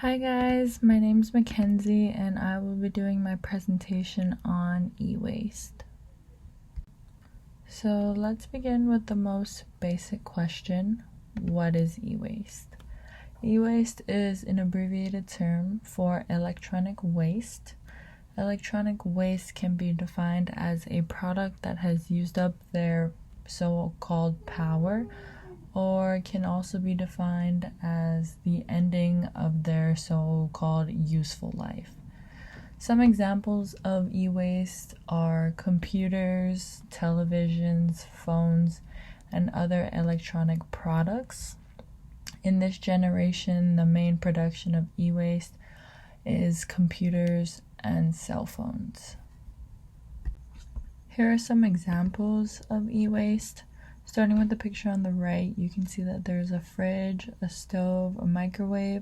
Hi guys, my name's Mackenzie and I will be doing my presentation on e-waste. So let's begin with the most basic question. What is e-waste? E-waste is an abbreviated term for electronic waste. Electronic waste can be defined as a product that has used up their so-called power, or can also be defined as the ending of their so-called useful life. Some examples of e-waste are computers, televisions, phones, and other electronic products. In this generation, the main production of e-waste is computers and cell phones. Here are some examples of e-waste. Starting with the picture on the right, you can see that there's a fridge, a stove, a microwave,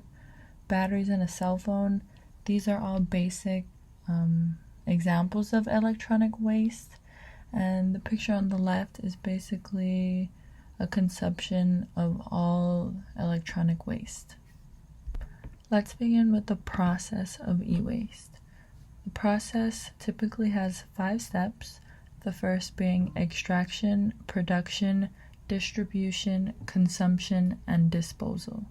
batteries, and a cell phone. These are all basic examples of electronic waste. And the picture on the left is basically a consumption of all electronic waste. Let's begin with the process of e-waste. The process typically has 5 steps. The first being extraction, production, distribution, consumption, and disposal.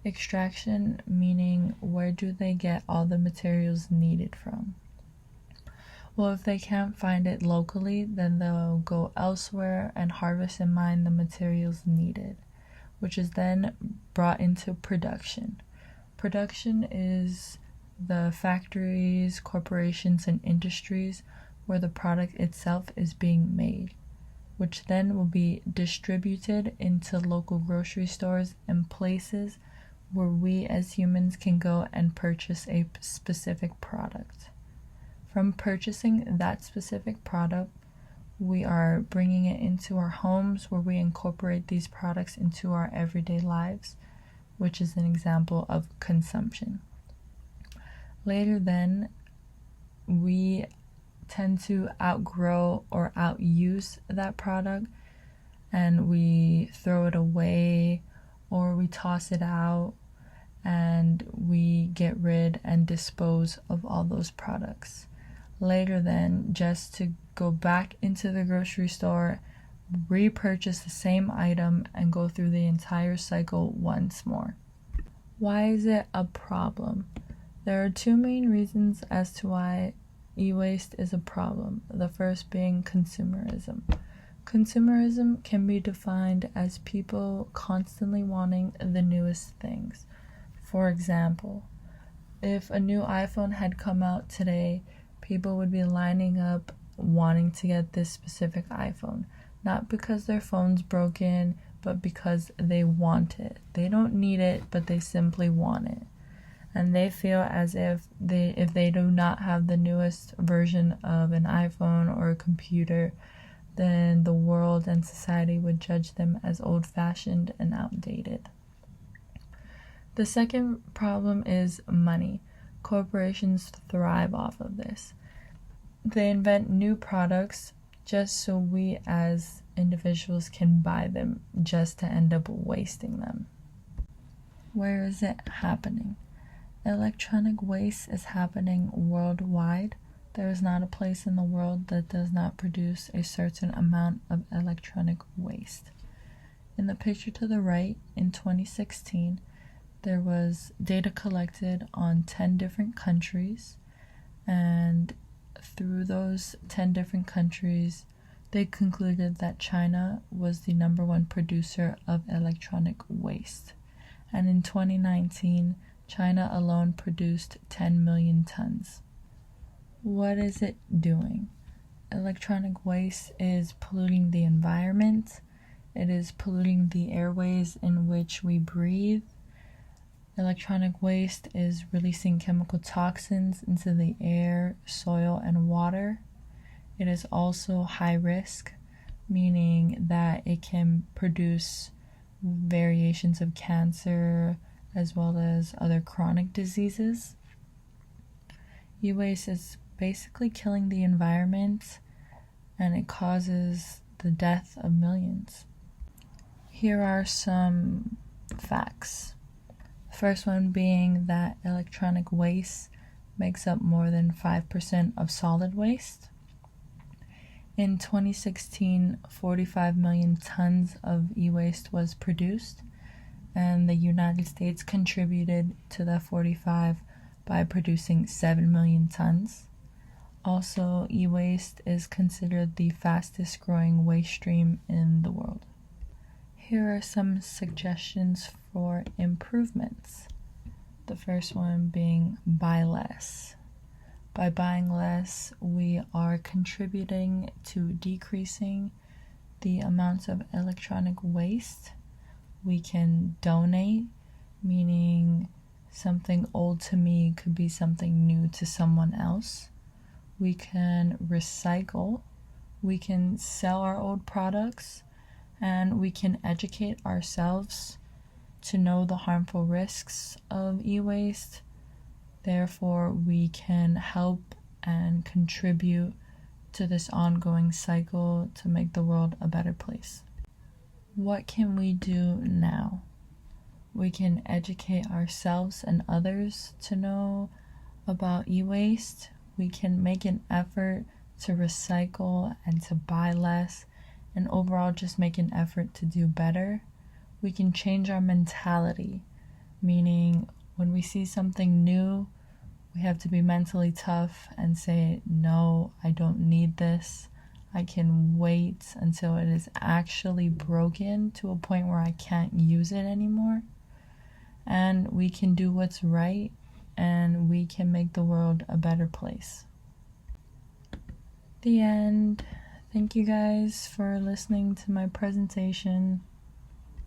Extraction meaning where do they get all the materials needed from? Well, if they can't find it locally, then they'll go elsewhere and harvest and mine the materials needed, which is then brought into production. Production is the factories, corporations, and industries where the product itself is being made, which then will be distributed into local grocery stores and places where we as humans can go and purchase a specific product. From purchasing that specific product, we are bringing it into our homes where we incorporate these products into our everyday lives, which is an example of consumption. Later then, we tend to outgrow or outuse that product and we throw it away or we toss it out and we get rid and dispose of all those products. Later then, just to go back into the grocery store, repurchase the same item and go through the entire cycle once more. Why is it a problem? There are 2 main reasons as to why e-waste is a problem. The first being consumerism. Consumerism can be defined as people constantly wanting the newest things. For example, if a new iPhone had come out today, people would be lining up wanting to get this specific iPhone. Not because their phone's broken, but because they want it. They don't need it, but they simply want it. And they feel as if they do not have the newest version of an iPhone or a computer, then the world and society would judge them as old-fashioned and outdated. The second problem is money. Corporations thrive off of this. They invent new products just so we as individuals can buy them, just to end up wasting them. Where is it happening? Electronic waste is happening worldwide. There is not a place in the world that does not produce a certain amount of electronic waste. In the picture to the right, in 2016, there was data collected on 10 different countries, and through those 10 different countries, they concluded that China was the #1 producer of electronic waste. And in 2019, China alone produced 10 million tons. What is it doing? Electronic waste is polluting the environment. It is polluting the airways in which we breathe. Electronic waste is releasing chemical toxins into the air, soil, and water. It is also high risk, meaning that it can produce variations of cancer, as well as other chronic diseases. E-waste is basically killing the environment, and it causes the death of millions. Here are some facts. The first one being that electronic waste makes up more than 5% of solid waste. In 2016, 45 million tons of e-waste was produced, and the United States contributed to that 45 by producing 7 million tons. Also, e-waste is considered the fastest growing waste stream in the world. Here are some suggestions for improvements. The first one being buy less. By buying less, we are contributing to decreasing the amounts of electronic waste. We can donate, meaning something old to me could be something new to someone else. We can recycle, we can sell our old products, and we can educate ourselves to know the harmful risks of e-waste. Therefore, we can help and contribute to this ongoing cycle to make the world a better place. What can we do now? We can educate ourselves and others to know about e-waste. We can make an effort to recycle and to buy less, and overall just make an effort to do better. We can change our mentality, meaning when we see something new, we have to be mentally tough and say, no, I don't need this. I can wait until it is actually broken to a point where I can't use it anymore. And we can do what's right, and we can make the world a better place. The end. Thank you guys for listening to my presentation.